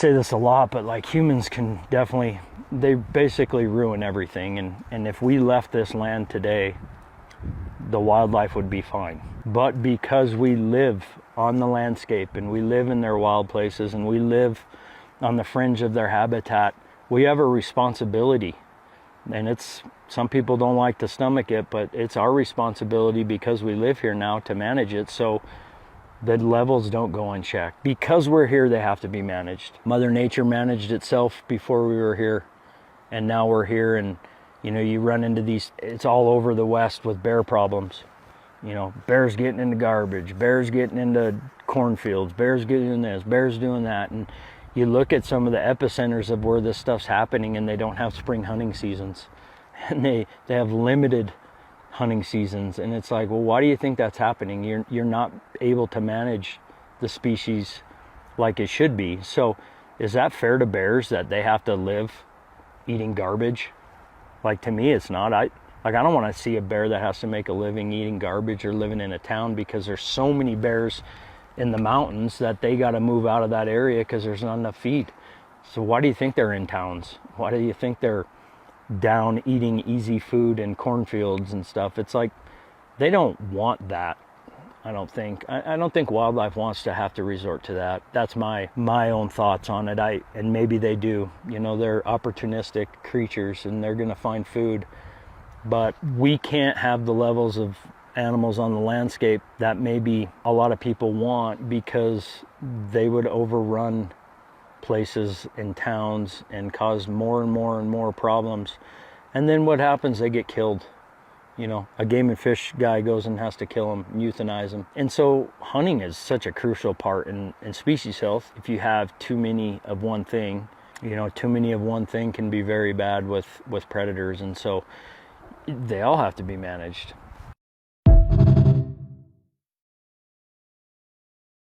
say this a lot, but like humans can definitely, they basically ruin everything. And if we left this land today, the wildlife would be fine. But because we live on the landscape and we live in their wild places and we live on the fringe of their habitat, we have a responsibility. And it's, some people don't like to stomach it, but it's our responsibility because we live here now to manage it so the levels don't go unchecked. Because we're here, they have to be managed. Mother Nature managed itself before we were here, and now we're here. And you know, you run into these, it's all over the West with bear problems. You know, bears getting into garbage, bears getting into cornfields, bears getting in this, bears doing that. And you look at some of the epicenters of where this stuff's happening, and they don't have spring hunting seasons. And they have limited hunting seasons. And it's like, well, why do you think that's happening? You're not able to manage the species like it should be. So is that fair to bears that they have to live eating garbage? Like, to me, it's not. I don't want to see a bear that has to make a living eating garbage or living in a town, because there's so many bears in the mountains that they got to move out of that area because there's not enough feed. So why do you think they're in towns? Why do you think they're down eating easy food in cornfields and stuff? It's like, they don't want that. I don't think wildlife wants to have to resort to that. That's my own thoughts on it. And maybe they do. You know, they're opportunistic creatures and they're going to find food. But we can't have the levels of animals on the landscape that maybe a lot of people want, because they would overrun places in towns and cause more and more and more problems. And then what happens? They get killed. You know, a game and fish guy goes and has to kill them, euthanize them. And so hunting is such a crucial part in species health. If you have too many of one thing, you know, too many of one thing can be very bad with predators. And so they all have to be managed.